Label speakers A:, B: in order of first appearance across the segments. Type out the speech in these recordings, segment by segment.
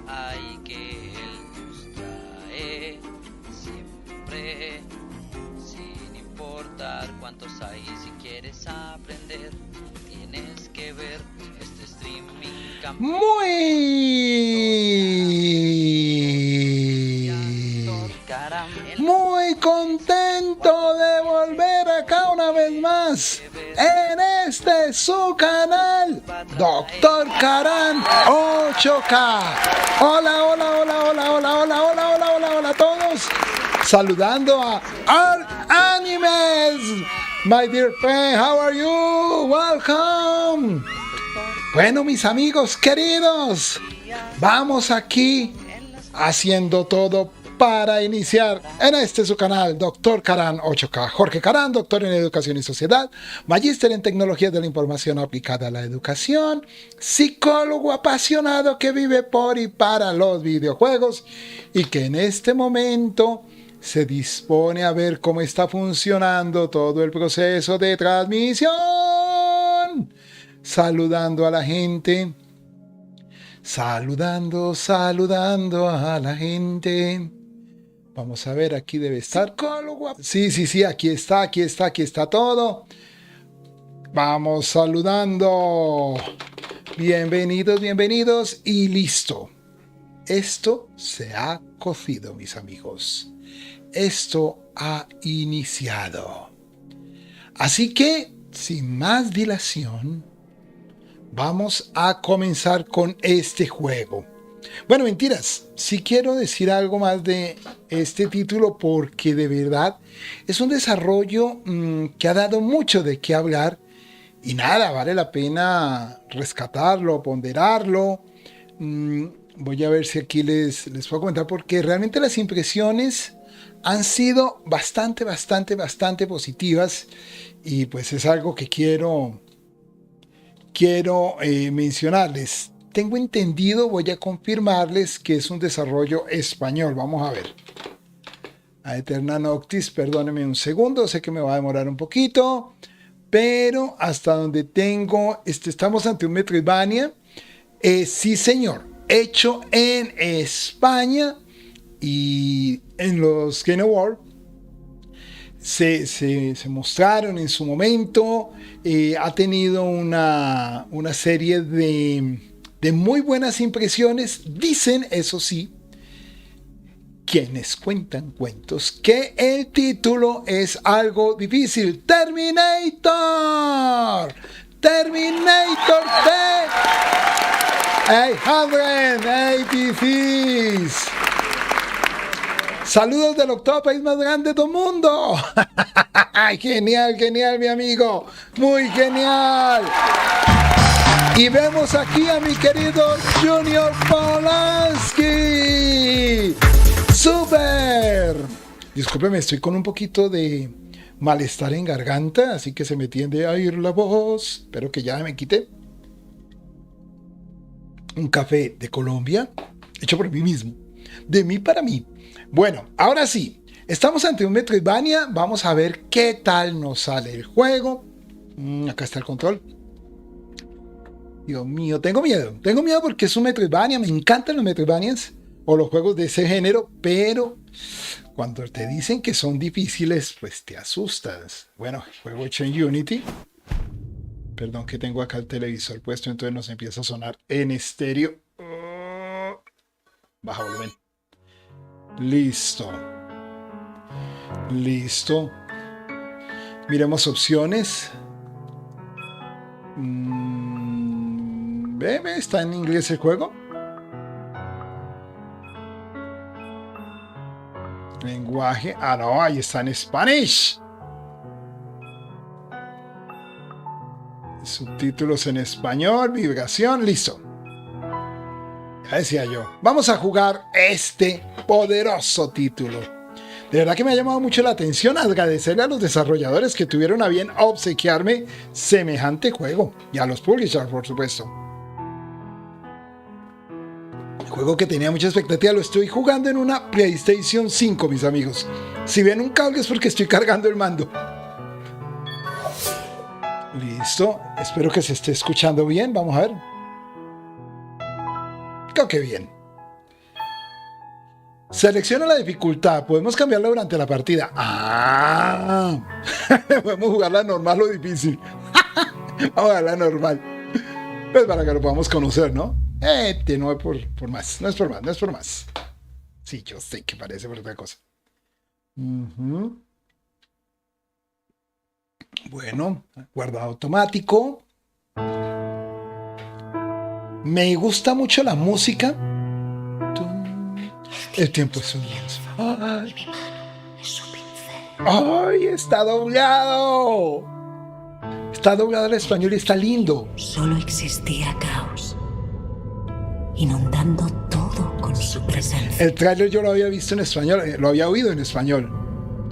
A: hay que él nos trae siempre, sin importar cuántos hay. Si quieres aprender, tienes que ver este streaming campeón.
B: Muy contento de volver acá una vez más en este su canal Doctor Karan 8K. Hola, hola, hola, hola, hola, hola, hola, hola, hola, hola a todos. Saludando a Art Animes. My dear friend, how are you? Welcome. Bueno, mis amigos queridos, vamos aquí haciendo todo para iniciar en este su canal Doctor Karan 8K. Jorge Karan, doctor en Educación y Sociedad, magíster en Tecnologías de la Información aplicada a la educación, psicólogo apasionado que vive por y para los videojuegos y que en este momento se dispone a ver cómo está funcionando todo el proceso de transmisión. Saludando a la gente. Saludando a la gente. Vamos a ver, aquí debe estar. Sí, aquí está todo. Vamos saludando. Bienvenidos y listo. Esto se ha cocido, mis amigos. Esto ha iniciado. Así que, sin más dilación, vamos a comenzar con este juego. Bueno, mentiras. Sí quiero decir algo más de este título porque de verdad es un desarrollo que ha dado mucho de qué hablar y nada, vale la pena rescatarlo, ponderarlo. Voy a ver si aquí les puedo comentar porque realmente las impresiones han sido bastante positivas y pues es algo que quiero mencionarles. Tengo entendido, voy a confirmarles que es un desarrollo español. Vamos a ver. A Eterna Noctis, perdónenme un segundo, sé que me va a demorar un poquito, pero hasta donde tengo, estamos ante un Metroidvania. Sí, señor, hecho en España y en los Game Awards. Se mostraron en su momento, ha tenido una serie de muy buenas impresiones. Dicen, eso sí, quienes cuentan cuentos, que el título es algo difícil. Terminator de 886. Saludos del octavo país más grande del mundo. Genial, mi amigo. Muy genial. Y vemos aquí a mi querido Junior Polanski. ¡Súper! Discúlpeme, estoy con un poquito de malestar en garganta, así que se me tiende a ir la voz. Espero que ya me quite. Un café de Colombia, hecho por mí mismo. De mí para mí. Bueno, ahora sí, estamos ante un Metroidvania. Vamos a ver qué tal nos sale el juego. Acá está el control. Dios mío, tengo miedo porque es un Metroidvania. Me encantan los Metroidvanias o los juegos de ese género, pero cuando te dicen que son difíciles, pues te asustas. Bueno, juego hecho en Unity. Perdón que tengo acá el televisor puesto, entonces nos empieza a sonar en estéreo. Baja volumen. Listo. Miremos opciones. Bebe, está en inglés el juego. Lenguaje. Ah, no, ahí está en Spanish. Subtítulos en español, vibración, listo. Ya decía yo. Vamos a jugar este poderoso título. De verdad que me ha llamado mucho la atención. Agradecerle a los desarrolladores que tuvieron a bien obsequiarme semejante juego. Y a los publishers, por supuesto. El juego que tenía mucha expectativa lo estoy jugando en una PlayStation 5, mis amigos. Si ven un cable es porque estoy cargando el mando. Listo. Espero que se esté escuchando bien. Vamos a ver. Creo que bien. Selecciona la dificultad. Podemos cambiarla durante la partida. Podemos jugarla normal o difícil. Vamos a jugarla normal. Pues para que lo podamos conocer, ¿no? No es por más. No es por más, no es por más. Sí, yo sé que parece por otra cosa. Bueno, guardado automático. Me gusta mucho la música. El tiempo es un lienzo. ¡Ay! Está doblado. Está doblado al español y está lindo.
C: Solo existía caos, inundando todo con su presencia.
B: El tráiler yo lo había visto en español, lo había oído en español.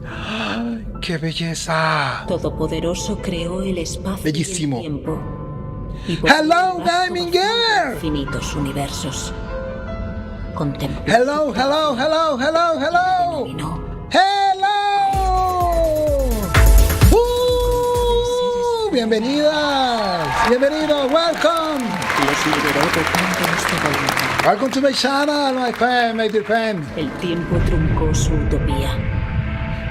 B: ¡Ay, qué belleza!
C: Todopoderoso creó el espacio
B: Bellísimo.
C: y el tiempo.
B: Hello, Diamond Girl.
C: Infinitos universos. Contempló.
B: Hello. Bienvenidas, bienvenidos, welcome.
C: Les liberó de tantos dolores.
B: Welcome to my channel, my friend, my dear friend.
C: El tiempo truncó su utopía.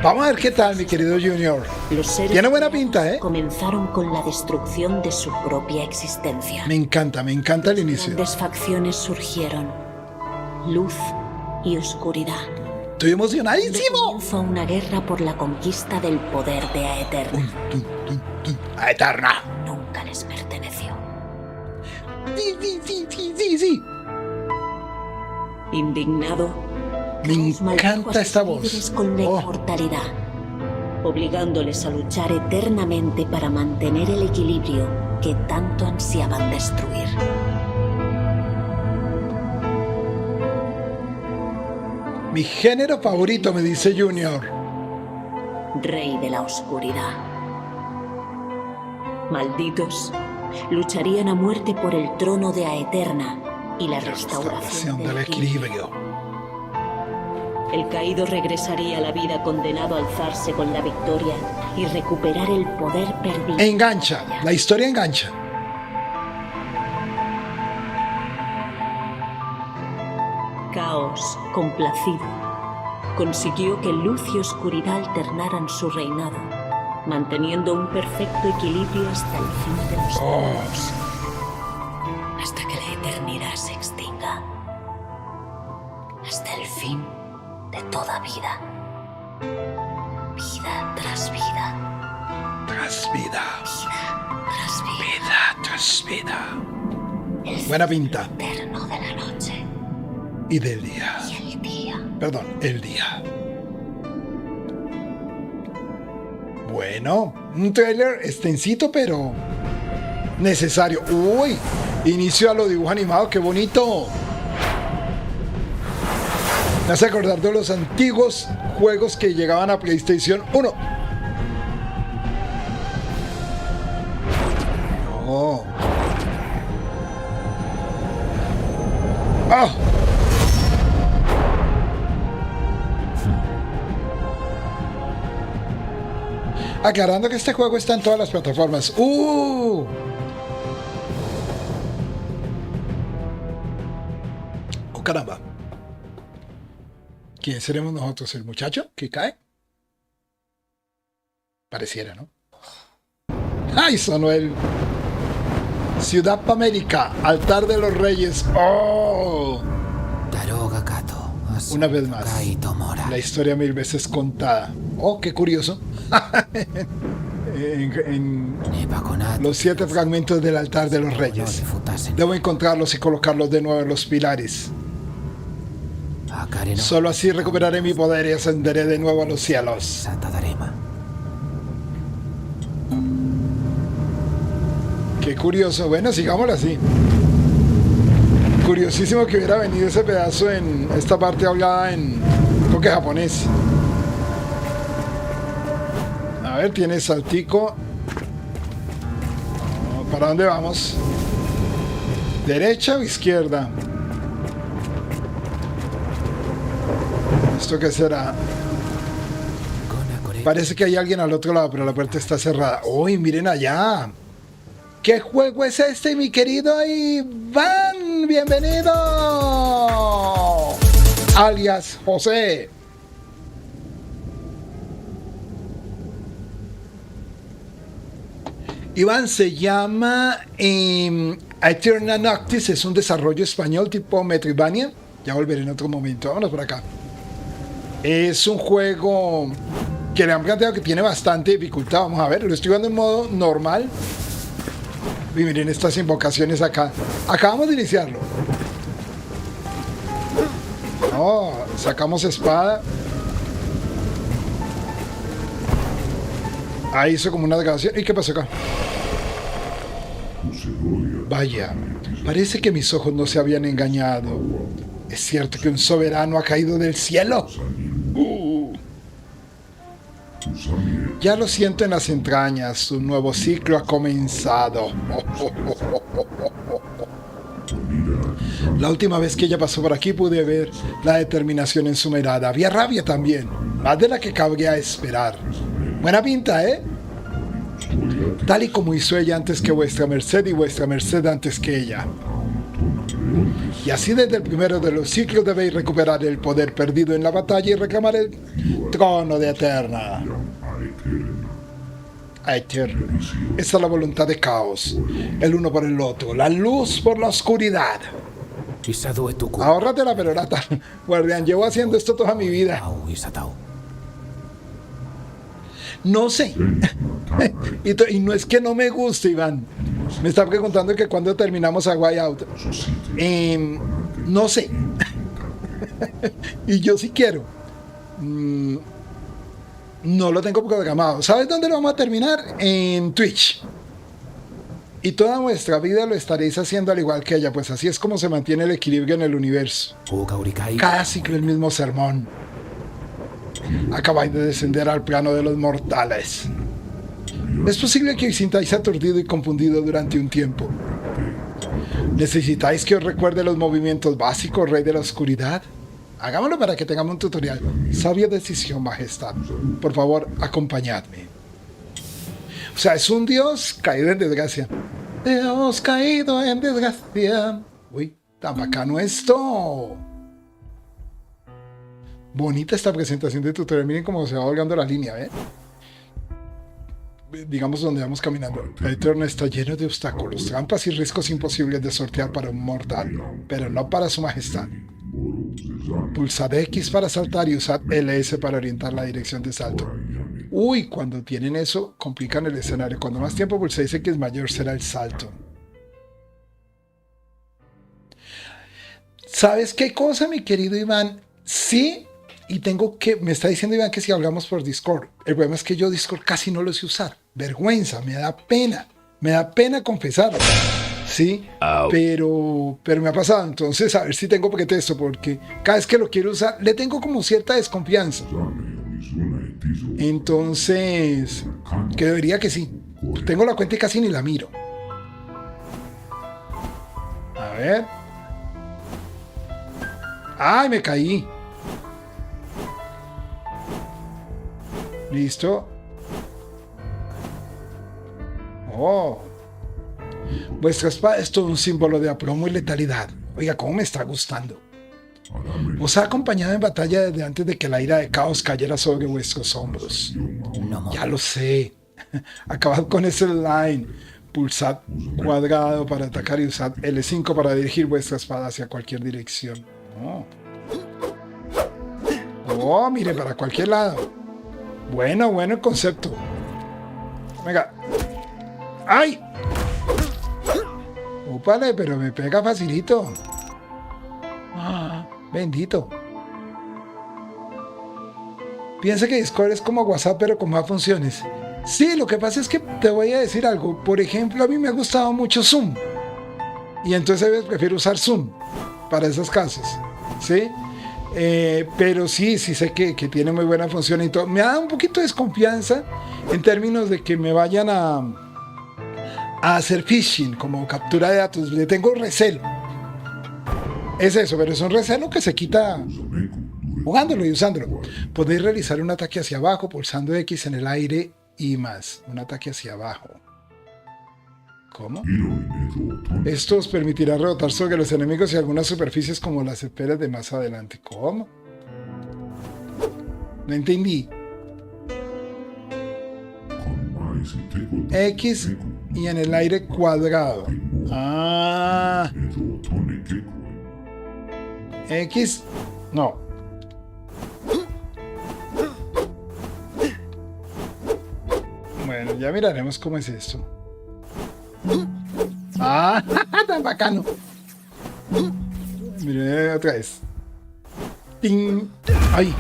B: Vamos a ver qué tal, mi querido Junior.
C: Los seres
B: Tiene buena pinta, ¿eh?
C: Comenzaron con la destrucción de su propia existencia.
B: Me encanta el inicio.
C: Grandes facciones surgieron. Luz y oscuridad.
B: Estoy emocionadísimo.
C: Comenzó una guerra por la conquista del poder de Aeterna.
B: Aeterna.
C: Nunca les perteneció.
B: Sí.
C: Indignado,
B: Me
C: Caos maldijo
B: encanta
C: a sus
B: esta
C: líderes
B: voz.
C: con la inmortalidad, obligándoles a luchar eternamente para mantener el equilibrio que tanto ansiaban destruir.
B: Mi género favorito, me dice Junior.
C: Rey de la oscuridad. Malditos, lucharían a muerte por el trono de Aeterna y la restauración del equilibrio. El caído regresaría a la vida condenado a alzarse con la victoria y recuperar el poder perdido.
B: Engancha, la historia engancha.
C: Caos, complacido, consiguió que luz y oscuridad alternaran su reinado, manteniendo un perfecto equilibrio hasta el fin de los tiempos, hasta que la eternidad se extinga, hasta el fin de toda vida, vida tras vida,
B: Tras vida,
C: tras vida,
B: vida tras vida.
C: el
B: Buena pinta.
C: eterno de la noche
B: Y del día.
C: y el día.
B: Perdón, el día. Bueno, un trailer extensito, pero necesario. Uy, inicio a los dibujos animados, qué bonito. Me hace acordar de los antiguos juegos que llegaban a PlayStation 1. No. ¡Ah! Aclarando que este juego está en todas las plataformas. Oh, caramba. ¿Quién seremos nosotros? ¿El muchacho que cae? Pareciera, ¿no? ¡Ay, sonó el Ciudad Pamérica, Altar de los Reyes! ¡Oh! Una vez más, la historia 1000 veces contada. ¡Oh, qué curioso! en los 7 fragmentos del Altar de los Reyes. Debo encontrarlos y colocarlos de nuevo en los pilares. Solo así recuperaré mi poder y ascenderé de nuevo a los cielos. Qué curioso. Bueno, sigámoslo así. Curiosísimo que hubiera venido ese pedazo en esta parte hablada en creo que japonés. A ver, tiene saltico. ¿Para dónde vamos? ¿Derecha o izquierda? ¿Esto qué será? Parece que hay alguien al otro lado, pero la puerta está cerrada. ¡Uy, miren allá! ¿Qué juego es este, mi querido Iván? ¡Bienvenido! alias José. Iván, se llama Eternal Noctis, es un desarrollo español tipo Metroidvania. Ya volveré en otro momento. Vámonos por acá. Es un juego que le han planteado que tiene bastante dificultad. Vamos a ver, lo estoy jugando en modo normal. Y miren estas invocaciones acá. Acabamos de iniciarlo. Oh, sacamos espada. Ahí hizo como una declaración. ¿Y qué pasó acá? Vaya, parece que mis ojos no se habían engañado. ¿Es cierto que un soberano ha caído del cielo? Ya lo siento en las entrañas. Un nuevo ciclo ha comenzado. La última vez que ella pasó por aquí pude ver la determinación en su mirada. Había rabia también, más de la que cabría esperar. Buena pinta, ¿eh? Tal y como hizo ella antes que vuestra merced y vuestra merced antes que ella. Y así desde el primero de los ciclos debéis recuperar el poder perdido en la batalla y reclamar el trono de Eterna. Aether. Esa es la voluntad de Caos, el uno por el otro, la luz por la oscuridad. Ahórrate la perorata, guardián, llevo haciendo esto toda mi vida. No sé. Y no es que no me guste, Iván. Me está preguntando que cuando terminamos a Way Out. No sé. Y yo sí quiero. No lo tengo programado. ¿Sabes dónde lo vamos a terminar? En Twitch. Y toda vuestra vida lo estaréis haciendo al igual que ella. Pues así es como se mantiene el equilibrio en el universo. Casi que el mismo sermón. Acabáis de descender al plano de los mortales. Es posible que os sintáis aturdido y confundido durante un tiempo. ¿Necesitáis que os recuerde los movimientos básicos, Rey de la Oscuridad? Hagámoslo para que tengamos un tutorial. Sabia decisión, Majestad. Por favor, acompañadme. O sea, es un dios caído en desgracia. Dios caído en desgracia. Uy, tan bacano esto. Bonita esta presentación de tutorial. Miren cómo se va volviendo la línea, ¿eh? Digamos donde vamos caminando. El Eterno está lleno de obstáculos, trampas y riscos imposibles de sortear para un mortal, pero no para su majestad. Pulsad X para saltar y usad LS para orientar la dirección de salto. Uy, cuando tienen eso, complican el escenario. Cuando más tiempo pulséis X, mayor será el salto. ¿Sabes qué cosa, mi querido Iván? Sí. Y me está diciendo Iván que si hablamos por Discord. El problema es que yo Discord casi no lo sé usar. Vergüenza, me da pena confesarlo. Sí, pero me ha pasado. Entonces, a ver si tengo pretexto, porque cada vez que lo quiero usar, le tengo como cierta desconfianza. Entonces, que debería que sí. Tengo la cuenta y casi ni la miro. A ver. ¡Ay, me caí! Listo. Oh. Vuestra espada es todo un símbolo de aplomo y letalidad. Oiga, cómo me está gustando. Os ha acompañado en batalla desde antes de que la ira de Caos cayera sobre vuestros hombros. Ya lo sé. Acabad con ese line. Pulsad cuadrado para atacar y usad L5 para dirigir vuestra espada hacia cualquier dirección. Oh, mire, para cualquier lado. Bueno el concepto. Venga. ¡Ay! Úpale, pero me pega facilito. Bendito. Piensa que Discord es como WhatsApp, pero con más funciones. Sí, lo que pasa es que te voy a decir algo. Por ejemplo, a mí me ha gustado mucho Zoom. Y entonces a veces prefiero usar Zoom para esos casos. ¿Sí? Pero sí sé que tiene muy buena función y todo. Me da un poquito de desconfianza en términos de que me vayan a hacer phishing, como captura de datos. Le tengo recelo. Es eso, pero es un recelo que se quita jugándolo y usándolo. Podéis realizar un ataque hacia abajo pulsando X en el aire y más. Un ataque hacia abajo. ¿Cómo? Esto os permitirá rebotar sobre los enemigos y algunas superficies como las esferas de más adelante. ¿Cómo? No entendí. X y en el aire cuadrado. Ah. X. No. Bueno, ya miraremos cómo es esto. Ah, tan bacano. Mire otra vez. ¡Ting! ¡Ay!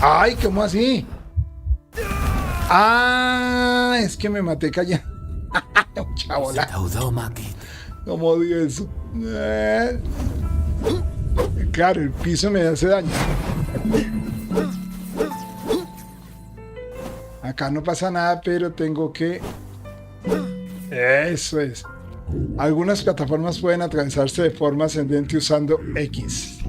B: ¡Ay! ¿Cómo así? ¡Ah! Es que me maté callando. Chavola. ¿Cómo odio eso? Claro, el piso me hace daño. Acá no pasa nada, pero tengo que... Eso es. Algunas plataformas pueden atravesarse de forma ascendente usando X.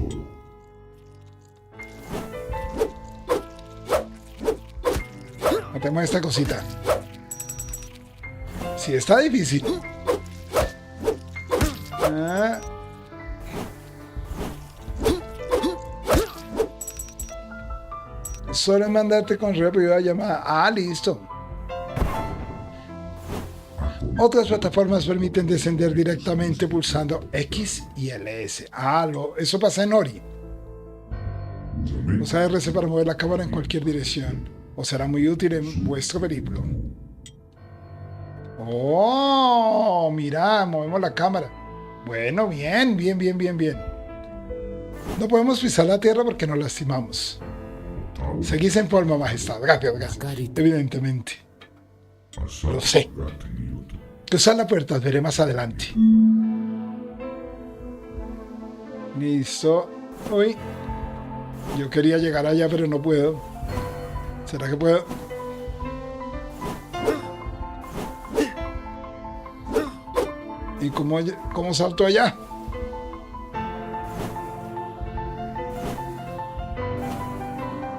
B: Matemos esta cosita. Sí, está difícil. Solo mandarte con rápida llamada. Ah, listo. Otras plataformas permiten descender directamente pulsando X y LS. Ah, eso pasa en Ori. Usa RC para mover la cámara en cualquier dirección. O será muy útil en vuestro periplo. Oh, mira, movemos la cámara. Bueno, bien. No podemos pisar la tierra porque nos lastimamos. Seguís en forma, majestad. Gracias. Evidentemente. Lo sé. Cruzar la puerta, veré más adelante. Listo. Uy. Yo quería llegar allá, pero no puedo. ¿Será que puedo? ¿Y cómo salto allá?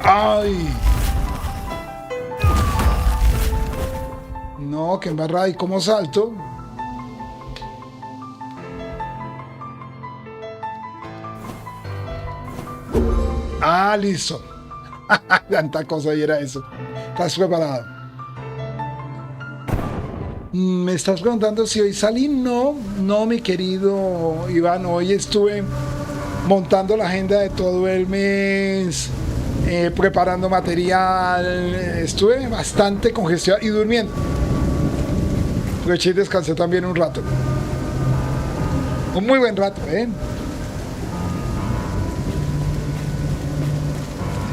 B: ¡Ay! No, que embarrada. ¿Y cómo salto? Ah, listo. Tanta cosa y era eso. ¿Estás preparado? ¿Me estás preguntando si hoy salí? No, mi querido Iván. Hoy estuve montando la agenda de todo el mes, preparando material. Estuve bastante congestionado y durmiendo. Aproveché y descansé también un rato. Un muy buen rato, ¿eh?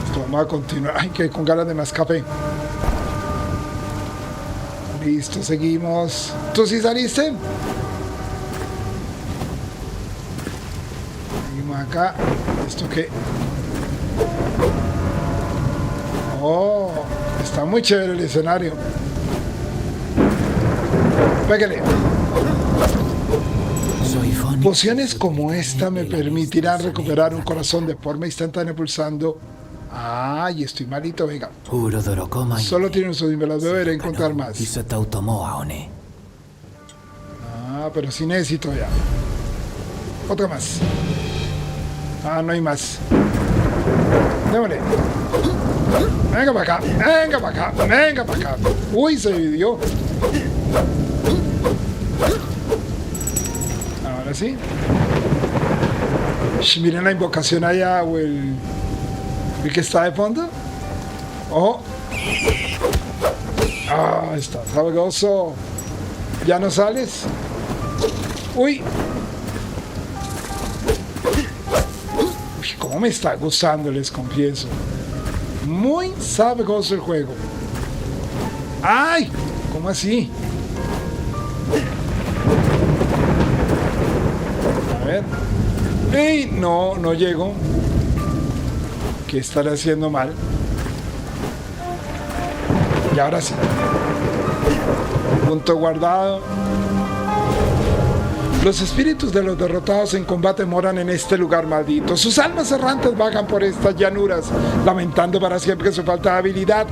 B: Esto, vamos a continuar. Ay, que con ganas de más café. Listo, seguimos. ¿Tú sí saliste? Seguimos acá. ¿Esto qué? Oh, está muy chévere el escenario. Pégale. Pociones como esta me permitirán recuperar un corazón de forma instantánea pulsando. Ay, estoy malito, venga. Solo tiene un solo y me las deberé encontrar más. Ah, pero sí necesito ya. Otra más. Ah, no hay más. Démosle. Venga para acá, venga para acá, venga para acá. Uy, se dividió. Ahora sí. Miren la invocación allá o el que está de fondo. Oh. Ah, está sabroso. ¿Ya no sales? Uy. Uy, cómo me está gustando, les confieso. Muy sabroso el juego. ¡Ay! ¿Cómo así? A ver. ¡Ey! No llego. ¿Qué estaré haciendo mal? Y ahora sí. Punto guardado. Los espíritus de los derrotados en combate moran en este lugar maldito. Sus almas errantes vagan por estas llanuras, lamentando para siempre su falta de habilidad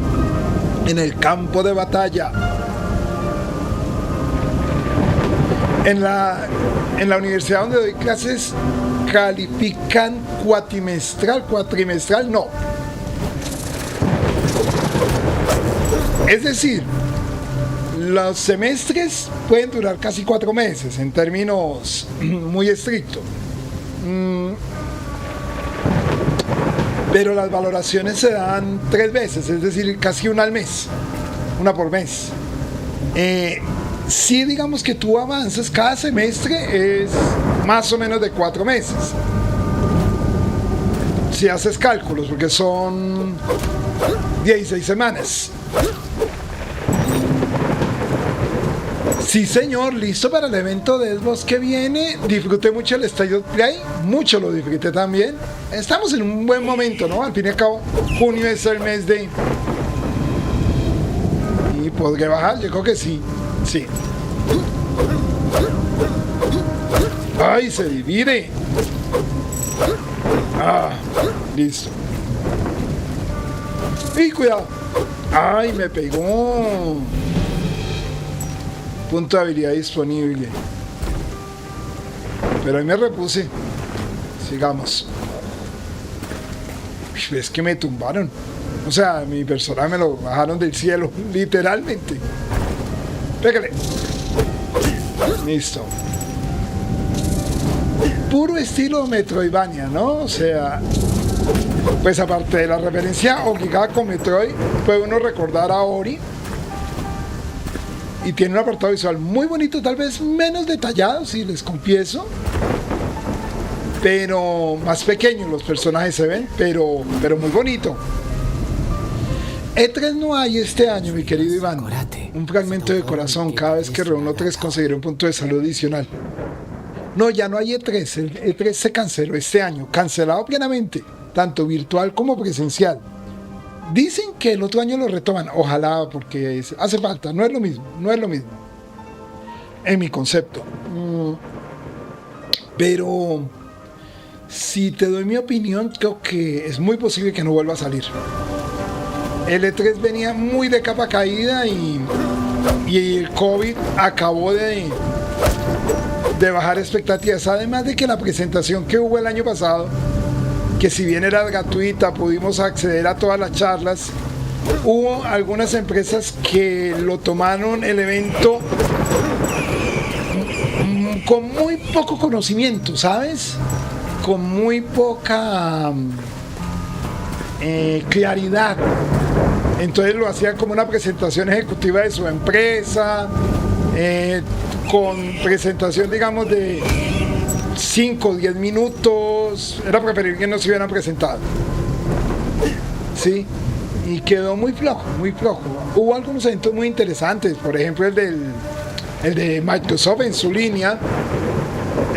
B: en el campo de batalla. En la universidad donde doy clases califican cuatrimestral no. Es decir, los semestres pueden durar casi 4 meses en términos muy estrictos. Pero las valoraciones se dan 3 veces, es decir, casi una al mes, una por mes. Sí, digamos que tú avanzas, cada semestre es más o menos de 4 meses. Si haces cálculos, porque son 16 semanas. Sí, señor, listo para el evento de Xbox que viene. Disfruté mucho el State of Play, mucho lo disfruté también. Estamos en un buen momento, ¿no? Al fin y al cabo, junio es el mes de... ¿Y podré bajar? Yo creo que sí. Sí. ¡Ay, se divide! Ah, listo. ¡Y cuidado! ¡Ay, me pegó! Punto de habilidad disponible. Pero ahí me repuse. Sigamos. Es que me tumbaron. O sea, mi personaje me lo bajaron del cielo, literalmente. Pégale. Listo. Puro estilo Metroidvania, ¿no? O sea, pues aparte de la referencia obligada con Metroid, puede uno recordar a Ori. Y tiene un apartado visual muy bonito, tal vez menos detallado, si les confieso. Pero más pequeños los personajes se ven, pero muy bonito. E3 no hay este año, mi querido Iván. Un fragmento de corazón. Cada vez que reúno 3 conseguiré un punto de salud adicional. No, ya no hay E3. El E3 se canceló este año. Cancelado plenamente. Tanto virtual como presencial. Dicen que el otro año lo retoman. Ojalá, porque hace falta. No es lo mismo. No es lo mismo. En mi concepto. Pero... si te doy mi opinión, creo que es muy posible que no vuelva a salir. El E3 venía muy de capa caída y el COVID acabó de bajar expectativas. Además de que la presentación que hubo el año pasado, que si bien era gratuita, pudimos acceder a todas las charlas, hubo algunas empresas que lo tomaron el evento con muy poco conocimiento, ¿sabes? Con muy poca claridad. Entonces lo hacían como una presentación ejecutiva de su empresa, con presentación, digamos, de 5 o 10 minutos. Era preferible que no se hubieran presentado. Sí, y quedó muy flojo, muy flojo. Hubo algunos eventos muy interesantes, por ejemplo el de Microsoft en su línea.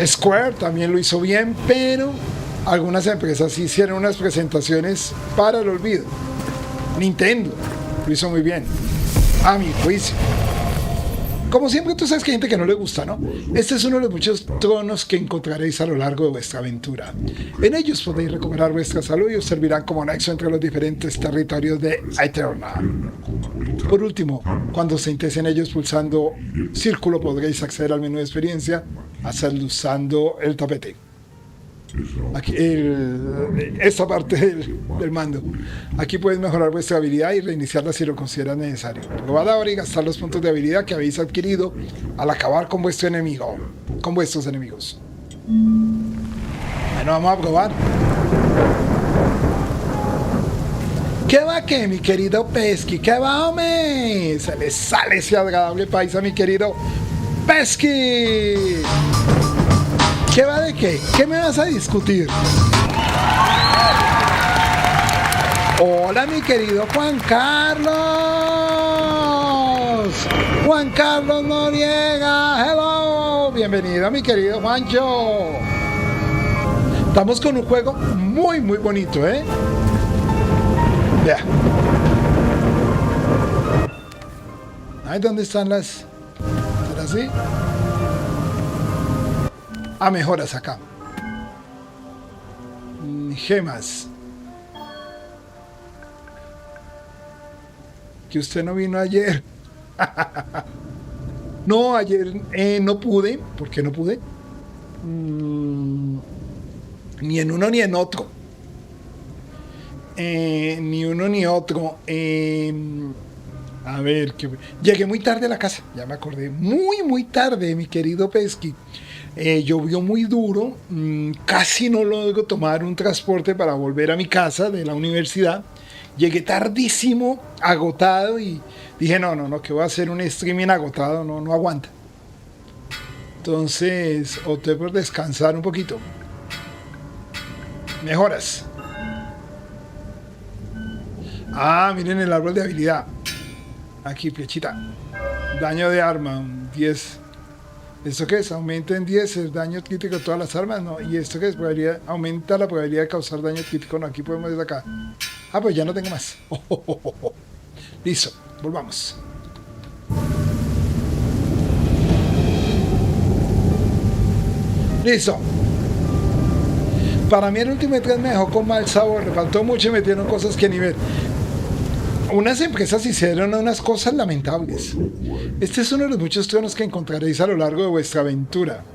B: Square también lo hizo bien, pero algunas empresas sí hicieron unas presentaciones para el olvido. Nintendo lo hizo muy bien, a mi juicio. Como siempre, tú sabes que hay gente que no le gusta, ¿no? Este es uno de los muchos tronos que encontraréis a lo largo de vuestra aventura. En ellos podéis recuperar vuestra salud y os servirán como nexo entre los diferentes territorios de Aeterna. Por último, cuando os sentéis en ellos pulsando círculo, podréis acceder al menú de experiencia, hacerlo usando el tapete. Aquí, esta parte del mando. Aquí podéis mejorar vuestra habilidad y reiniciarla si lo consideras necesario. Probad ahora y gastar los puntos de habilidad que habéis adquirido al acabar con vuestro enemigo, con vuestros enemigos. Bueno, vamos a probar. ¿Qué va qué, mi querido Pesky? ¿Qué va, hombre? Se le sale ese agradable país a mi querido Pesky. ¿Qué va de qué? ¿Qué me vas a discutir? Hola, mi querido Juan Carlos. Juan Carlos Noriega. Hello. Bienvenido, mi querido Juancho. Estamos con un juego muy, muy bonito, ¿eh? Vea. Ahí dónde están las... ¿Será así? Ah, mejoras acá. Gemas. Que usted no vino ayer. No, ayer no pude. ¿Por qué no pude? Ni en uno ni en otro. Ni uno ni otro. A ver, llegué muy tarde a la casa. Ya me acordé. Muy tarde, mi querido Pesky. Llovió muy duro. Casi no logro tomar un transporte para volver a mi casa de la universidad. Llegué tardísimo, agotado, y dije, no, que voy a hacer un streaming agotado, no aguanta. Entonces, opté por descansar un poquito. Mejoras. Miren el árbol de habilidad. Aquí, flechita. Daño de arma, 10. ¿Esto qué es? Aumenta en 10 el daño crítico de todas las armas. No. ¿Y esto qué es? Aumenta la probabilidad de causar daño crítico. No, aquí podemos ir acá. Pues ya no tengo más. Listo, volvamos. Listo. Para mí el último 3 me dejó con mal sabor. Le faltó mucho y metieron cosas que ni ver. Unas empresas hicieron unas cosas lamentables. Este es uno de los muchos tronos que encontraréis a lo largo de vuestra aventura.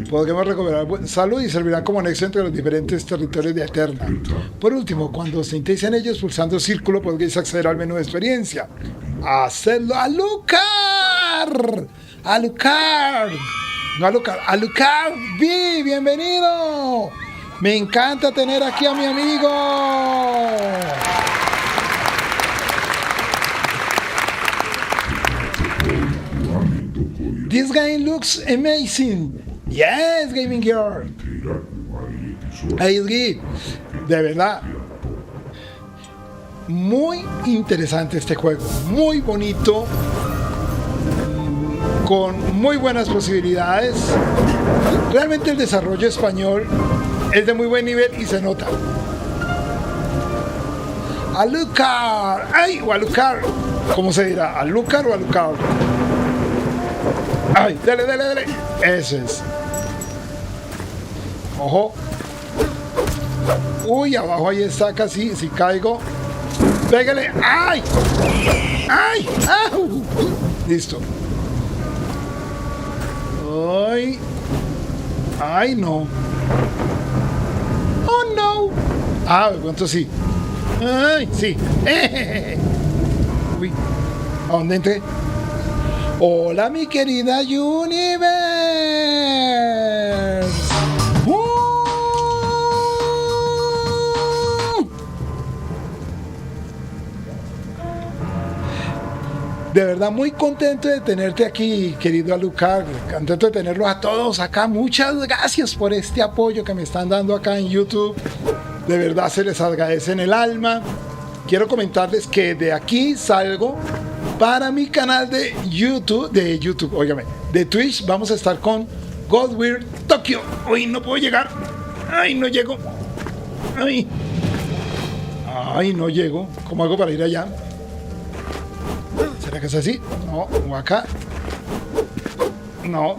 B: Podremos recuperar salud y servirán como nexo entre los diferentes territorios de Eterna. Por último, cuando os sentéis en ellos pulsando círculo, podréis acceder al menú de experiencia. ¡Hacedlo! ¡Alucard! ¡Alucard! No, ¡Alucard! ¡Bienvenido! Me encanta tener aquí a mi amigo. This game looks amazing. Yes, Gaming Girl. De verdad. Muy interesante este juego. Muy bonito. Con muy buenas posibilidades. Realmente el desarrollo español es de muy buen nivel y se nota. Alucard. ¡Ay! O Alucard. ¿Cómo se dirá? ¿Alucard o Alucard? ¡Ay! Dale. Eso es. Ojo. Uy, abajo ahí está casi. Si caigo. Pégale. ¡Ay! ¡Ay! ¡Au! Listo. ¡Ay! ¡Ay, no! ¡Oh, no! De pronto sí. ¡Ay, sí! Uy. ¿A dónde entré? Hola, mi querida Universe. De verdad muy contento de tenerte aquí, querido Alucard. Contento de tenerlos a todos acá. Muchas gracias por este apoyo que me están dando acá en YouTube. De verdad se les agradece en el alma. Quiero comentarles que de aquí salgo para mi canal de YouTube, óigame, de Twitch. Vamos a estar con Godweird Tokyo. Uy, no puedo llegar. Ay, no llego. Ay, no llego. ¿Cómo hago para ir allá? ¿Será que es así? No, o acá. No.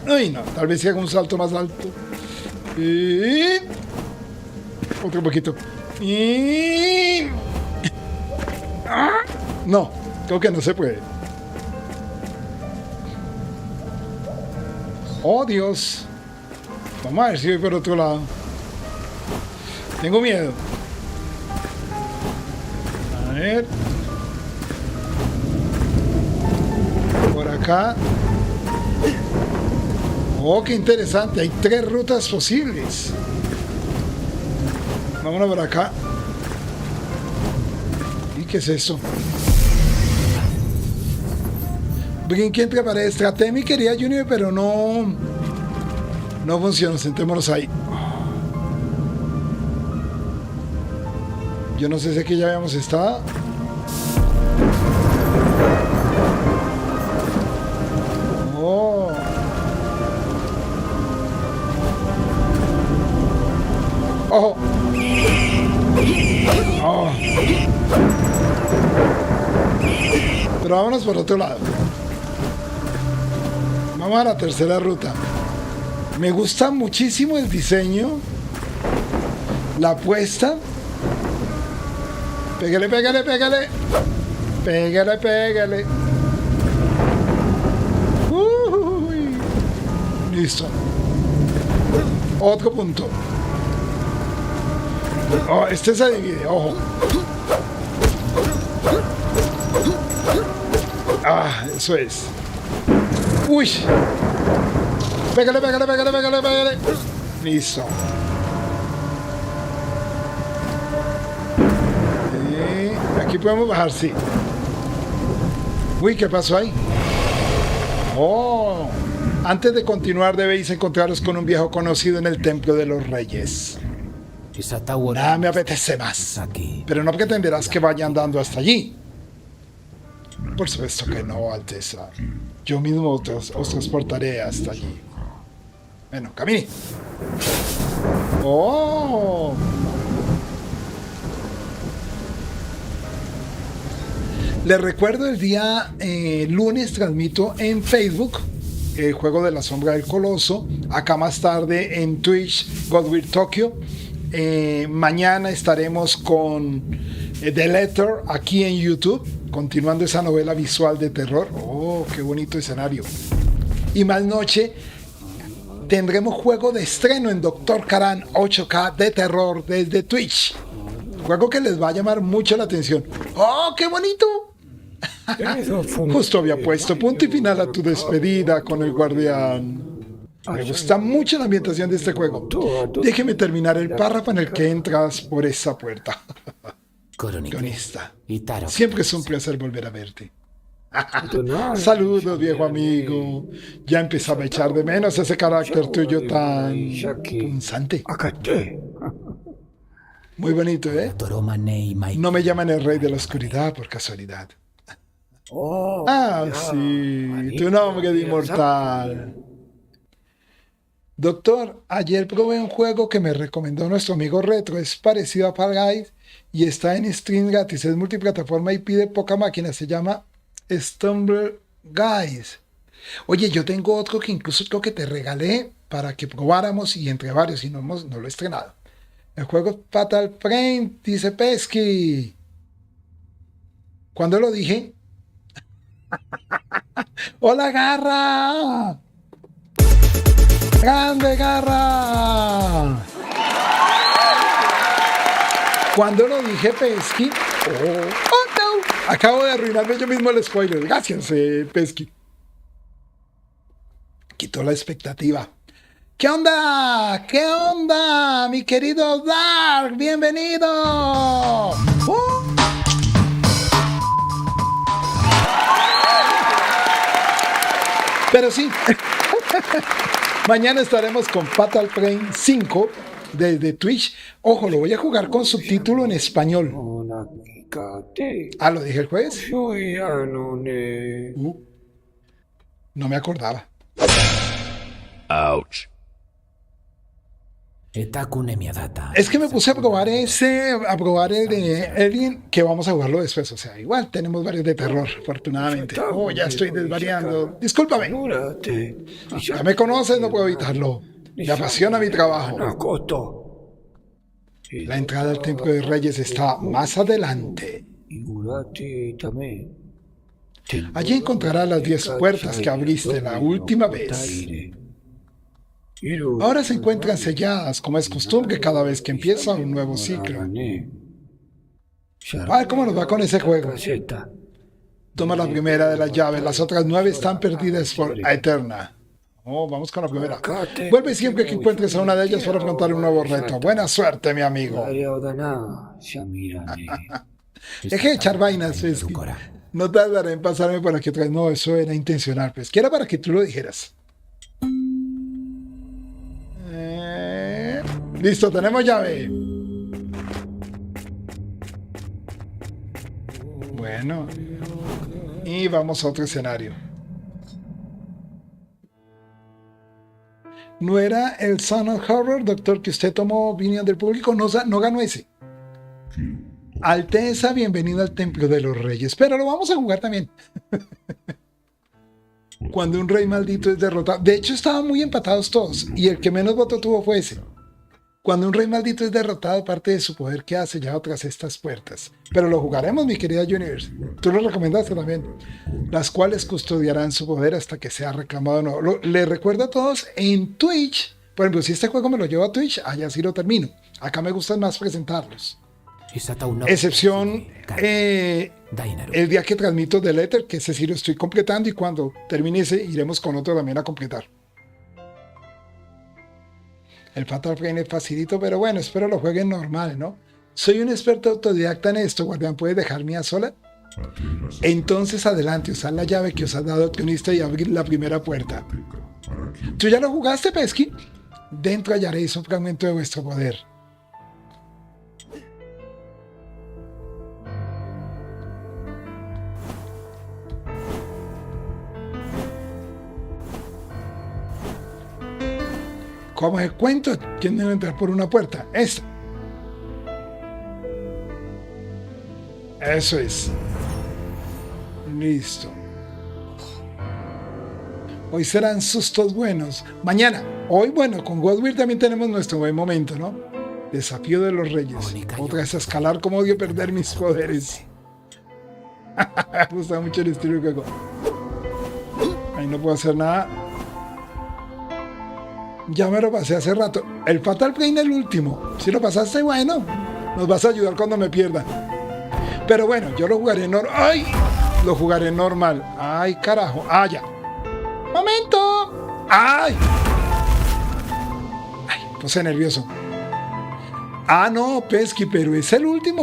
B: Ay, no. Tal vez si haga un salto más alto. Y... otro poquito. Y... no, creo que no se puede. Oh, Dios. Vamos a ver si voy por otro lado. Tengo miedo. A ver. Por acá. Oh, qué interesante. Hay 3 rutas posibles. Vámonos por acá. ¿Y qué es eso? ¿Quién preparé? Traté de mi querida Junior, pero no funciona. Sentémonos ahí. Yo no sé si aquí ya habíamos estado. Oh. Ojo. Oh. Pero vámonos por otro lado. Vamos a la tercera ruta. Me gusta muchísimo el diseño, la apuesta. Pégale. Listo. Otro punto. Oh, este se divide, ojo. Ah, eso es. Uy. Pégale, pégale, pégale, pégale, pégale. Listo. Y aquí podemos bajar, sí. Uy, ¿qué pasó ahí? Oh. Antes de continuar debéis encontraros con un viejo conocido en el Templo de los Reyes. Nada me apetece más. Pero no pretenderás que vaya andando hasta allí. Por supuesto que no, Alteza. Yo mismo os transportaré hasta allí. Bueno, camine. ¡Oh! Les recuerdo, el día lunes transmito en Facebook el juego de la sombra del coloso. Acá más tarde en Twitch, Godwill Tokyo. Mañana estaremos con The Letter aquí en YouTube, continuando esa novela visual de terror. Oh, qué bonito escenario. Y más noche tendremos juego de estreno en Dr. Karan 8K de terror desde Twitch. Juego que les va a llamar mucho la atención. ¡Oh, qué bonito! Justo había puesto punto y final a tu despedida con el guardián. Me gusta mucho la ambientación de este juego. Déjeme terminar el párrafo en el que entras por esa puerta. Cronista, siempre es un placer volver a verte. Saludos, viejo amigo. Ya empezaba a echar de menos ese carácter tuyo tan punzante. Muy bonito, ¿eh? No me llaman el rey de la oscuridad por casualidad. Ah, sí, tu nombre de inmortal. Doctor, ayer probé un juego que me recomendó nuestro amigo Retro. Es parecido a Fall Guys y está en stream gratis. Es multiplataforma y pide poca máquina. Se llama Stumble Guys. Oye, yo tengo otro que incluso creo que te regalé para que probáramos y entre varios, y no lo he estrenado. El juego es Fatal Frame, dice Pesky. ¿Cuándo lo dije? ¡Hola, Garra! ¡Grande, Garra! ¿Cuándo lo dije, Pesky? ¡Oh, no! Acabo de arruinarme yo mismo el spoiler. Gracias, Pesky. Quitó la expectativa. ¿Qué onda? ¿Qué onda, mi querido Dark? ¡Bienvenido! Pero sí, mañana estaremos con Fatal Frame 5 desde Twitch. Ojo, lo voy a jugar con subtítulo en español. Ah, ¿lo dije el jueves? No me acordaba.
D: Ouch.
B: Es que me puse a probar el de Alien, que vamos a jugarlo después. O sea, igual tenemos varios de terror, afortunadamente. Oh, ya estoy desvariando. Discúlpame. Ya me conoces, no puedo evitarlo. Me apasiona mi trabajo. La entrada al Templo de Reyes está más adelante. Allí encontrarás las 10 puertas que abriste la última vez. Ahora se encuentran selladas, como es costumbre cada vez que empieza un nuevo ciclo. Ay, ¿cómo nos va con ese juego? Toma la primera de las llaves, las otras 9 están perdidas por Eterna. Oh, vamos con la primera. Vuelve siempre que encuentres a una de ellas para afrontar un nuevo reto. Buena suerte, mi amigo. Deje de echar vainas, Pesky. No tardaré en pasarme por aquí atrás. No, eso era intencional, pues. Que era para que tú lo dijeras. Listo, tenemos llave. Bueno. Y vamos a otro escenario. ¿No era el Son of Horror, doctor, que usted tomó opinión del público? No ganó ese. Alteza, bienvenido al Templo de los Reyes. Pero lo vamos a jugar también. Cuando un rey maldito es derrotado. De hecho, estaban muy empatados todos. Y el que menos voto tuvo fue ese. Cuando un rey maldito es derrotado, parte de su poder queda sellado tras estas puertas. Pero lo jugaremos, mi querida Universe. Tú lo recomendaste también. Las cuales custodiarán su poder hasta que sea reclamado de nuevo. Les recuerdo a todos en Twitch. Por ejemplo, si este juego me lo llevo a Twitch, allá sí lo termino. Acá me gusta más presentarlos. Excepción el día que transmito del Ether, que ese sí lo estoy completando, y cuando termine ese iremos con otro también a completar. El Fatal Frame es facilito, pero bueno, espero lo jueguen normal, ¿no? Soy un experto autodidacta en esto, guardián, ¿puedes dejarme a sola? Entonces adelante, usad la llave que os ha dado Tionista y abrir la primera puerta. ¿Tú ya lo jugaste, Pesky? Dentro hallaréis un fragmento de vuestro poder. ¿Cómo es el cuento? ¿Quién debe entrar por una puerta? Esta. Eso es. Listo. Hoy serán sustos buenos. Mañana. Hoy, bueno, con Godwin también tenemos nuestro buen momento, ¿no? Desafío de los Reyes. Otra vez a escalar. Como odio perder mis poderes. Me gusta mucho el estilo que hago. Ahí no puedo hacer nada. Ya me lo pasé hace rato. El Fatal Frame el último. Si lo pasaste, bueno, nos vas a ayudar cuando me pierda. Pero bueno, yo lo jugaré normal. ¡Ay! Lo jugaré normal. ¡Ay, carajo! ¡Ah, ya! ¡Momento! ¡Ay! ¡Ay! Puse nervioso. Ah, no, Pesky, pero es el último.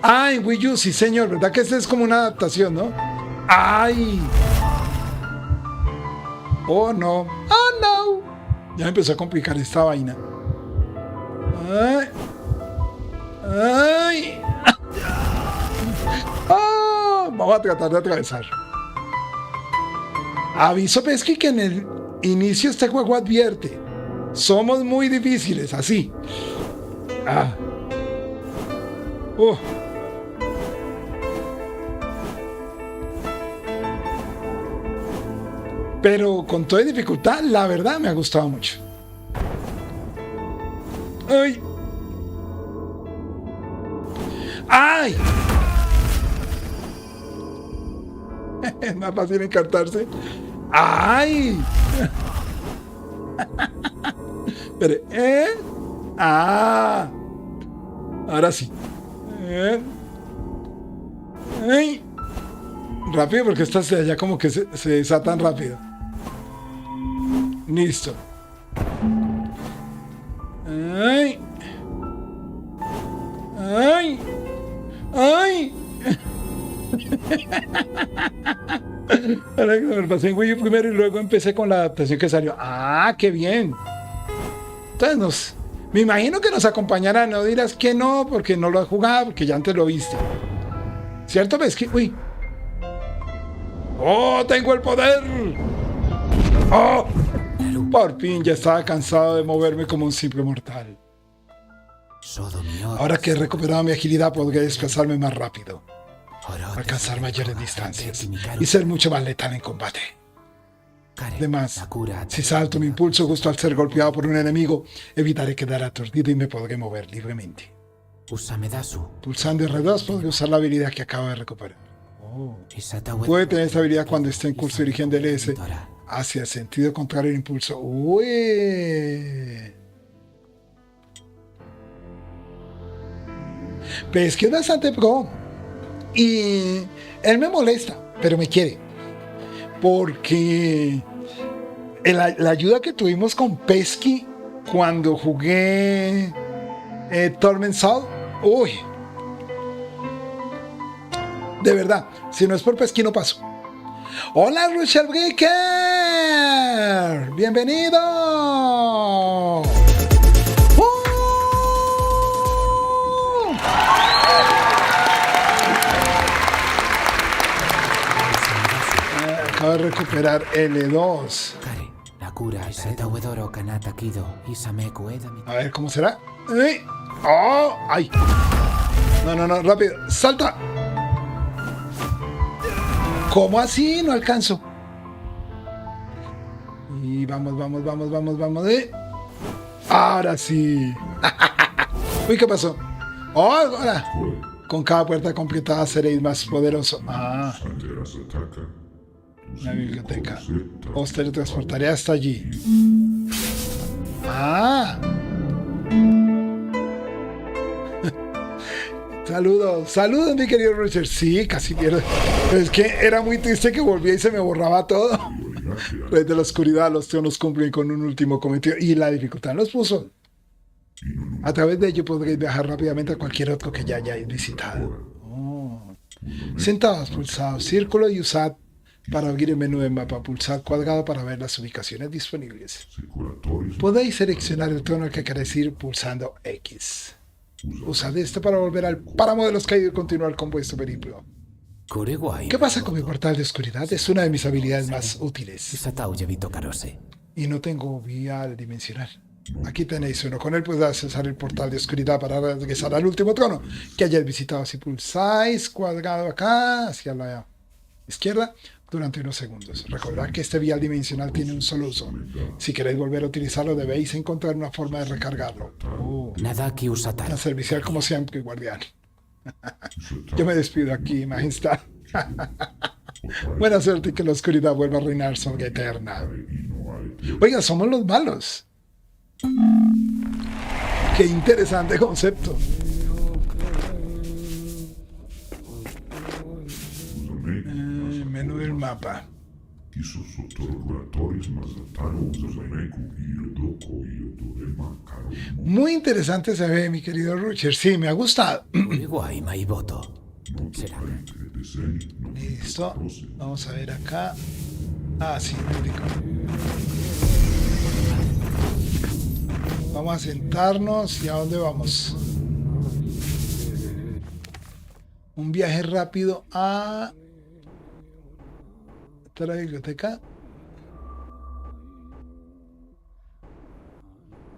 B: ¡Ay, Wii U! Sí, señor. ¿Verdad que este es como una adaptación, no? ¡Ay! Oh no, ya empezó a complicar esta vaina. Ay. Vamos a tratar de atravesar. Aviso, Pesky, que en el inicio este juego advierte: somos muy difíciles, así. Pero con toda dificultad, la verdad me ha gustado mucho. ¡Ay! ¡Ay! Es más fácil encartarse. ¡Ay! Espere, ahora sí. ¡Ay! Rápido, porque estas de allá como que se desatan rápido. Listo. ¡Ay! ¡Ay! ¡Ay! Ahora que me pasé en Wii U primero y luego empecé con la adaptación que salió. ¡Ah, qué bien! Entonces me imagino que nos acompañarán. No dirás que no, porque no lo has jugado, porque ya antes lo viste. ¿Cierto? ¿Ves que? ¡Uy! ¡Oh, tengo el poder! ¡Oh! Por fin ya estaba cansado de moverme como un simple mortal. Ahora que he recuperado mi agilidad, podré desplazarme más rápido, alcanzar mayores distancias y ser mucho más letal en combate. Además, si salto mi impulso justo al ser golpeado por un enemigo, evitaré quedar aturdido y me podré mover libremente. Pulsando R2 podré usar la habilidad que acabo de recuperar. Puede tener esta habilidad cuando esté en curso de origen del S hacia el sentido contrario del impulso. ¡Uy! Pero es que es bastante pro. Y él me molesta, pero me quiere. Porque la ayuda que tuvimos con Pesky cuando jugué Torment Soul, uy, de verdad, si no es por Pesky no paso. Hola, Rushel Breaker, bienvenido. Acabo de recuperar L2. A ver, ¿cómo será? ¡Oh! ¡Ay! No, rápido. ¡Salta! ¿Cómo así? No alcanzo. Y vamos. Ahora sí. Uy, ¿qué pasó? Oh, ahora. Con cada puerta completada seréis más poderoso. Ah. La biblioteca. Os teletransportaré hasta allí. Ah. Saludos mi querido Richard. Sí, casi pierdo. Pero es que era muy triste que volvía y se me borraba todo. Rey de la oscuridad, los tronos cumplen con un último cometido y la dificultad los puso. A través de ello podréis viajar rápidamente a cualquier otro que ya hayáis visitado. Oh. Sentados, pulsad círculo y usad para abrir el menú de mapa. Pulsad cuadrado para ver las ubicaciones disponibles. Podéis seleccionar el trono al que queréis ir pulsando X. Usad esto para volver al páramo de los caídos y continuar con vuestro periplo. ¿Qué pasa con mi portal de oscuridad? Es una de mis habilidades más útiles. Y no tengo vía dimensional. Aquí tenéis uno. Con él podéis accesar el portal de oscuridad para regresar al último trono que hayáis visitado. Si pulsáis cuadrado acá, hacia la izquierda, durante unos segundos. Recordad que este vial dimensional tiene un solo uso. Si queréis volver a utilizarlo, debéis encontrar una forma de recargarlo. Tan servicial como siempre, guardián. Yo me despido aquí, majestad. Buena suerte y que la oscuridad vuelva a reinar sobre Eterna. Oiga, somos los malos. Qué interesante concepto. Menú del mapa. Muy interesante se ve, mi querido Richard. Sí, me ha gustado. Listo. Vamos a ver acá. Ah, sí, médico. Vamos a sentarnos. ¿Y a dónde vamos? Un viaje rápido a... ¿Está la biblioteca?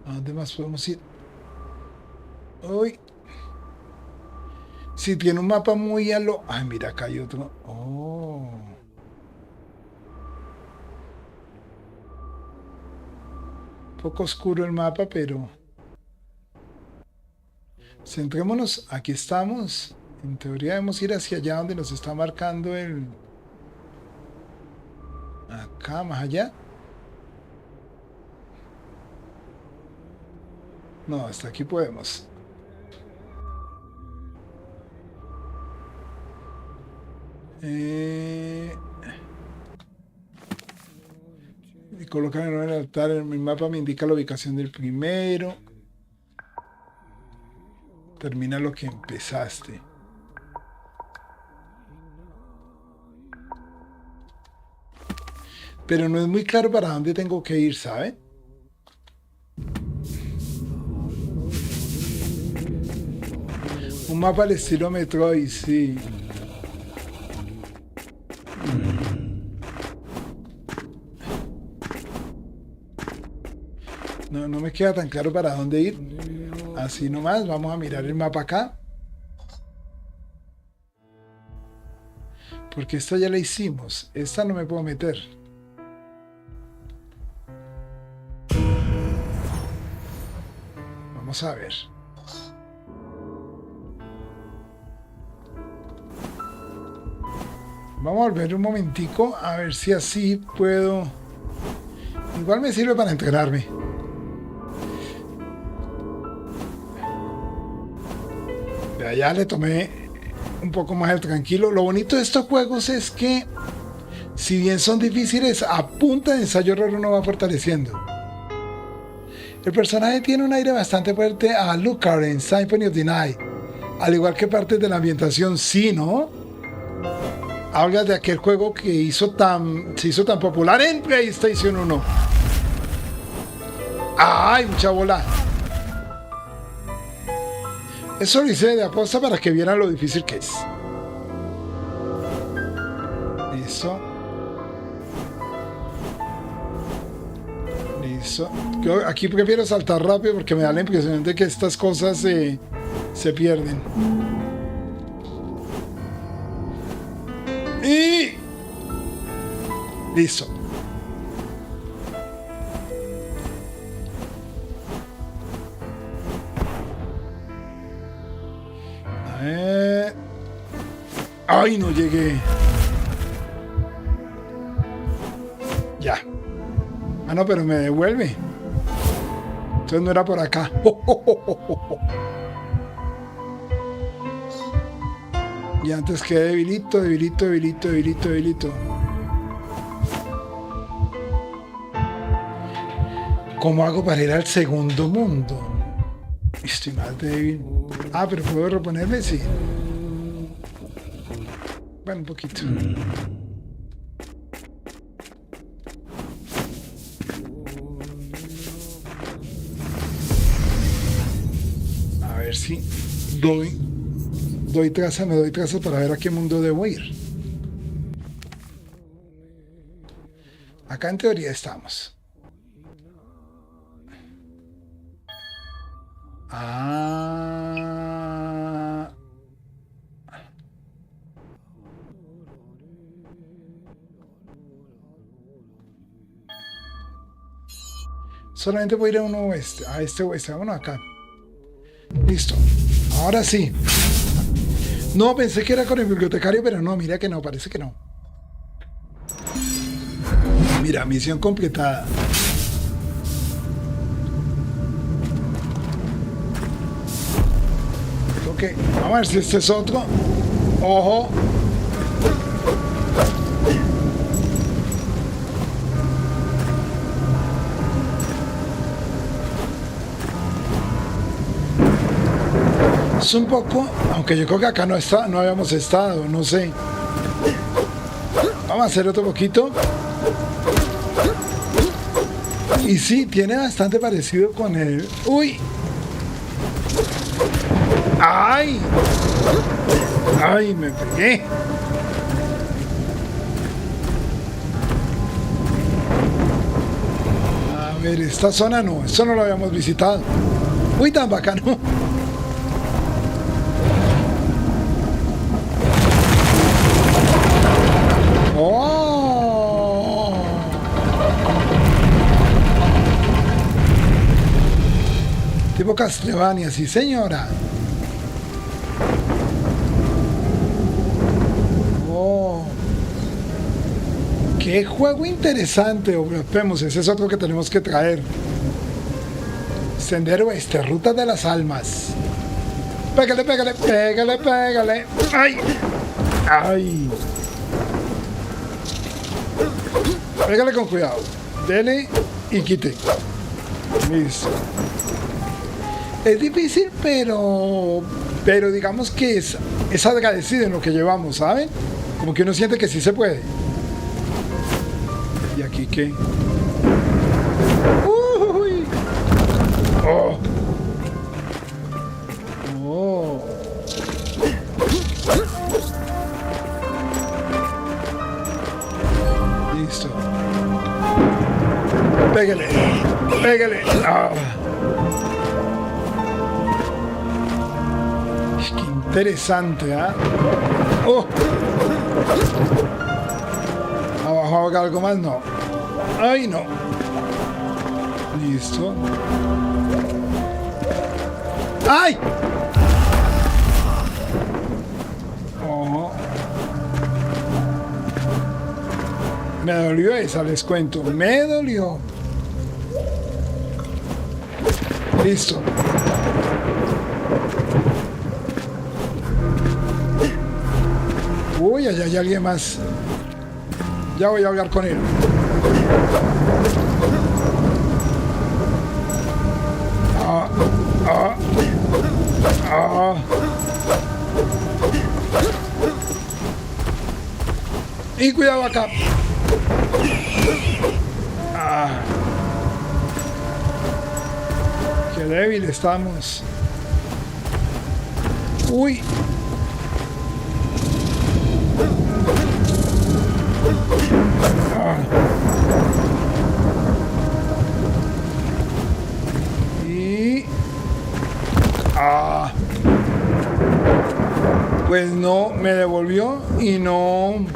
B: ¿A dónde más podemos ir? Uy. Sí, tiene un mapa muy a lo... Ay, mira, acá hay otro. Oh. Un poco oscuro el mapa, pero... Centrémonos. Aquí estamos. En teoría debemos ir hacia allá donde nos está marcando el... Acá, más allá. No, hasta aquí podemos. Y colocar en el altar en mi mapa me indica la ubicación del primero. Termina lo que empezaste. Pero no es muy claro para dónde tengo que ir, ¿sabe? Un mapa al estilo Metroid, sí. No me queda tan claro para dónde ir. Así nomás, vamos a mirar el mapa acá. Porque esta ya la hicimos. Esta no me puedo meter. Vamos a ver. Vamos a volver un momentico a ver si así puedo. Igual me sirve para entrenarme. De allá le tomé un poco más el tranquilo. Lo bonito de estos juegos es que, si bien son difíciles, a punta de ensayo error uno va fortaleciendo. El personaje tiene un aire bastante fuerte a Alucard en Symphony of the Night, al igual que partes de la ambientación, sí, ¿no? Habla de aquel juego que se hizo tan popular en PlayStation 1. ¡Ay, mucha bola! Eso lo hice de aposta para que vieran lo difícil que es. Eso. Listo. Yo aquí prefiero saltar rápido porque me da la impresión de que estas cosas se pierden. Y... listo. Ay, no llegué. Ya. Ah, no, pero me devuelve. Entonces no era por acá. Y antes quedé debilito. ¿Cómo hago para ir al segundo mundo? Estoy más débil. Ah, pero ¿puedo reponerme? Sí. Bueno, un poquito. A ver si me doy traza para ver a qué mundo debo ir. Acá en teoría estamos. Solamente voy a ir a uno oeste, a este oeste, vámonos acá. Listo. Ahora sí. No, pensé que era con el bibliotecario, pero no, mira que no, parece que no. Mira, misión completada. Ok, vamos a ver si este es otro. Ojo. Es un poco, aunque yo creo que acá no habíamos estado, no sé. Vamos a hacer otro poquito. Y sí, tiene bastante parecido con el... ¡Uy! ¡Ay! ¡Ay, me pegué! A ver, esta zona no, esto no lo habíamos visitado. ¡Uy, tan bacano! ¡Oh! Tipo Castlevania, sí señora. Oh. ¡Qué juego interesante! Vemos, ese es otro que tenemos que traer. Sendero Oeste, Ruta de las Almas. Pégale, pégale, pégale, pégale. ¡Ay! ¡Ay! Pégale con cuidado. Dele y quite. Listo. Es difícil, pero digamos que es agradecido en lo que llevamos, ¿saben? Como que uno siente que sí se puede. ¿Y aquí qué? ¡Uy! ¡Oh! ¡Oh! Listo. Pégale. Pégale. ¡Ah! Qué interesante, ¿ah? ¡Oh! ¿Abajo haga algo más? No. ¡Ay, no! Listo. ¡Ay! Ojo. Me dolió esa, les cuento. Me dolió. Listo. Uy, allá hay alguien más. Ya voy a hablar con él. Y cuidado acá. Qué débil estamos. Uy. Y pues no me devolvió y no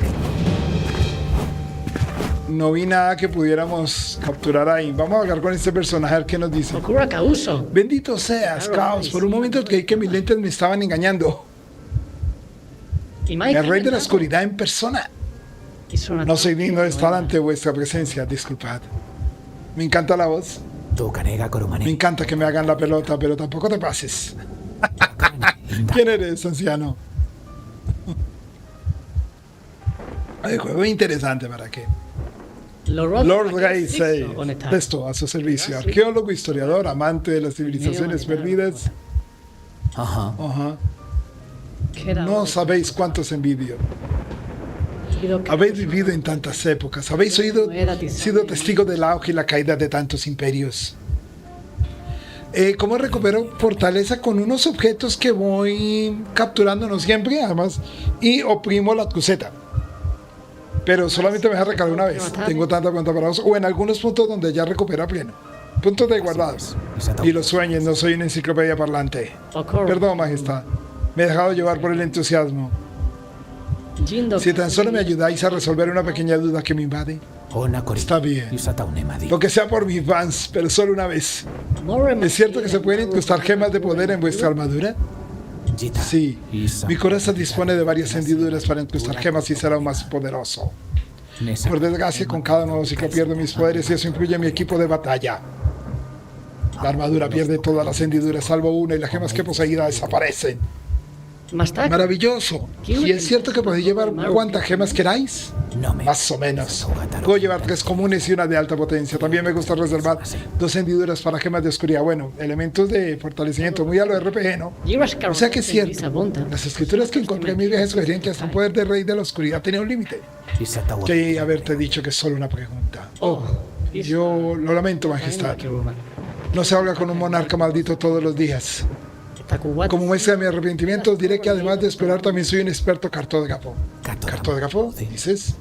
B: vi nada que pudiéramos capturar ahí. Vamos a hablar con este personaje a ver qué nos dice.
D: Ocurra Causo.
B: Bendito seas, Caos. Por un momento creí que mis lentes me estaban engañando. El rey de la oscuridad en persona. No soy digno de estar ante vuestra presencia, disculpad. Me encanta la voz. Me encanta que me hagan la pelota, pero tampoco te pases. ¿Quién eres, anciano? El juego es interesante, ¿para qué? Lord Gray 6, texto a su servicio. Arqueólogo, historiador, amante de las civilizaciones perdidas. Ajá. No sabéis cuántos envidio. Habéis vivido en tantas épocas, habéis sido testigo del auge y la caída de tantos imperios. ¿Cómo recupero fortaleza? Con unos objetos que voy capturando, no siempre, además, y oprimo la cruceta. Pero solamente me deja recargar una vez. Tengo tanta cuenta para vos, o en algunos puntos donde ya recupera pleno. Puntos de guardados. Y los sueños, no soy una enciclopedia parlante. Perdón, majestad. Me he dejado llevar por el entusiasmo. Si tan solo me ayudáis a resolver una pequeña duda que me invade. Está bien. Lo que sea por mis fans, pero solo una vez. ¿Es cierto que se pueden incrustar gemas de poder en vuestra armadura? Sí. Mi coraza dispone de varias hendiduras para incrustar gemas y ser aún más poderoso. Por desgracia, con cada nuevo ciclo pierdo mis poderes y eso incluye mi equipo de batalla. La armadura pierde todas las hendiduras salvo una y las gemas que poseída desaparecen. Maravilloso. ¿Y es cierto que podéis llevar cuantas gemas queráis? Más o menos. Puedo llevar 3 comunes y una de alta potencia. También me gusta reservar 2 hendiduras para gemas de oscuridad. Bueno, elementos de fortalecimiento muy a lo RPG, ¿no? O sea que es cierto. Las escrituras que encontré en mi viaje sugerían que hasta el poder del rey de la oscuridad tenía un límite. Que haberte dicho que es solo una pregunta. Yo lo lamento, majestad. No se habla con un monarca maldito todos los días. Como muestra de mi arrepentimiento, os diré que además de explorar también soy un experto cartógrafo. ¿Cartógrafo? ¿Dices?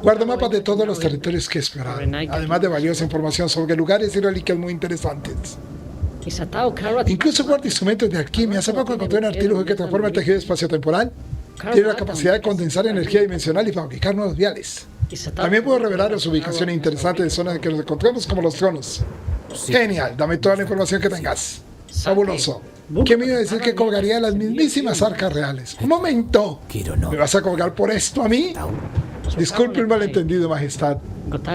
B: Guardo mapas de todos los territorios que he explorado, además de valiosa información sobre lugares y reliquias muy interesantes. Incluso guardo instrumentos de alquimia. Hace poco encontré un artilugio que transforma el tejido espacio-temporal. Tiene la capacidad de condensar energía dimensional y fabricar nuevos viales. También puedo revelaros ubicaciones interesantes de zonas en que nos encontramos, como los tronos. Genial, dame toda la información que tengas. Fabuloso. ¿Qué me iba a decir que colgaría las mismísimas arcas reales? Un momento. ¿Me vas a colgar por esto a mí? Disculpe el malentendido, majestad.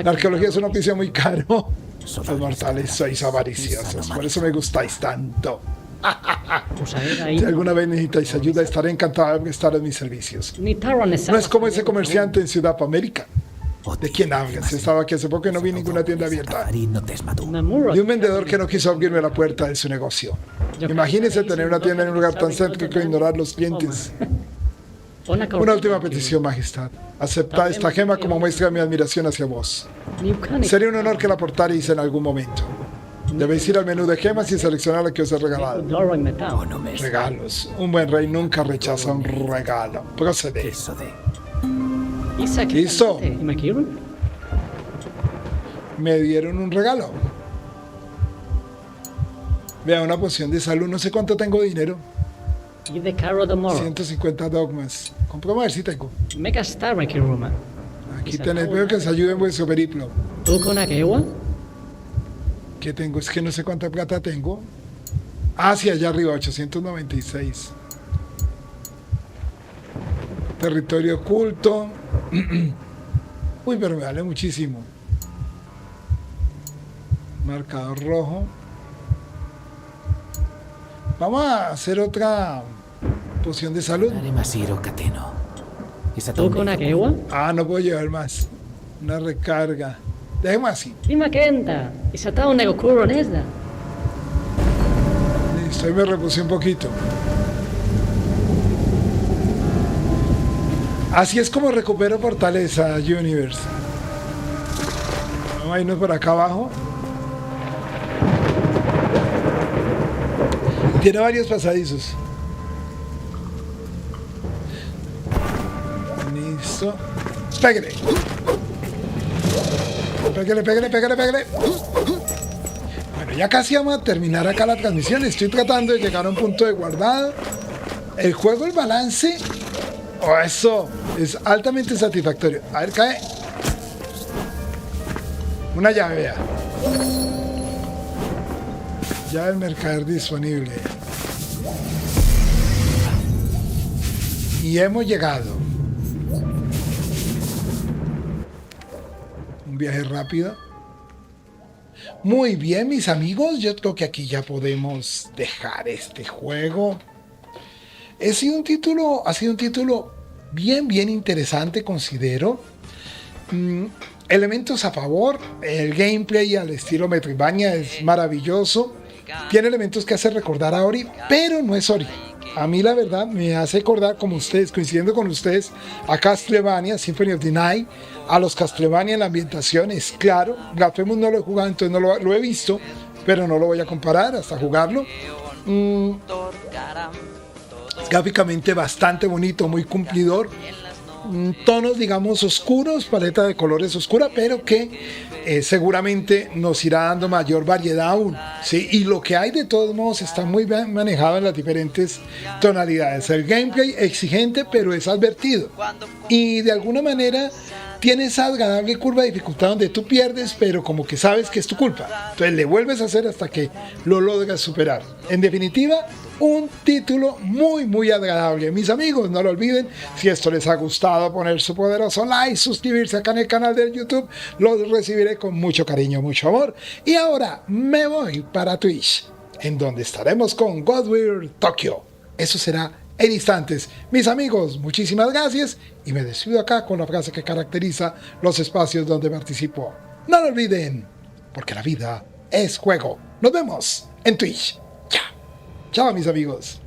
B: La arqueología es un oficio muy caro. Los mortales sois avariciosos, por eso me gustáis tanto. Si alguna vez necesitáis ayuda, estaré encantado de estar en mis servicios. No es como ese comerciante en Ciudad América. ¿De quién hablas? He estado aquí hace poco y no vi ninguna tienda abierta. De un vendedor que no quiso abrirme la puerta de su negocio. Imagínense tener una tienda en un lugar tan céntrico e ignorar los clientes. Una última petición, majestad. Aceptad esta gema como muestra de mi admiración hacia vos. Sería un honor que la portarais en algún momento. Debéis ir al menú de gemas y seleccionar la que os he regalado. Regalos. Un buen rey nunca rechaza un regalo. Procede. ¿Listo? Me dieron un regalo. Vea, una poción de salud. No sé cuánto tengo de dinero. 150 dogmas. Compramos a ver si tengo. Aquí tenéis. Veo que os ayude en vuestro periplo. ¿Qué tengo? Es que no sé cuánta plata tengo. Ah, sí, allá arriba, 896. Territorio oculto. Uy, pero me vale muchísimo. Marcador rojo. Vamos a hacer otra poción de salud. Ah, no puedo llevar más. Una recarga. Dejemos así. Listo, ahí me repuse un poquito. Así es como recupero fortaleza, Universe. Vamos a irnos por acá abajo. Tiene varios pasadizos. Listo. Pégale. Pégale. Bueno, ya casi vamos a terminar acá la transmisión. Estoy tratando de llegar a un punto de guardado. El juego, el balance... Oh, eso es altamente satisfactorio. A ver, cae. Una llave, vea. Llave del mercader disponible. Y hemos llegado. Un viaje rápido. Muy bien, mis amigos. Yo creo que aquí ya podemos dejar este juego. Ha sido un título bien interesante, considero. Elementos a favor. El gameplay al estilo Metroidvania es maravilloso. Tiene elementos que hace recordar a Ori, pero no es Ori. A mí la verdad me hace recordar, como ustedes, coincidiendo con ustedes, a Castlevania, Symphony of the Night, a los Castlevania en la ambientación, es claro. Blasphemous no lo he jugado, entonces no lo he visto, pero no lo voy a comparar hasta jugarlo. Gráficamente bastante bonito, muy cumplidor. Tonos, digamos, oscuros, paleta de colores oscura, pero que seguramente nos irá dando mayor variedad aún, ¿sí? Y lo que hay de todos modos está muy bien manejado en las diferentes tonalidades. El gameplay exigente, pero es advertido. Y de alguna manera tiene esa agradable curva de dificultad donde tú pierdes, pero como que sabes que es tu culpa. Entonces le vuelves a hacer hasta que lo logras superar. En definitiva, un título muy agradable. Mis amigos, no lo olviden, si esto les ha gustado, poner su poderoso like, suscribirse acá en el canal de YouTube, los recibiré con mucho cariño, mucho amor. Y ahora me voy para Twitch, en donde estaremos con Godweird Tokyo. Eso será en instantes. Mis amigos, muchísimas gracias y me despido acá con la frase que caracteriza los espacios donde participo. No lo olviden, porque la vida es juego. Nos vemos en Twitch. Chao, mis amigos.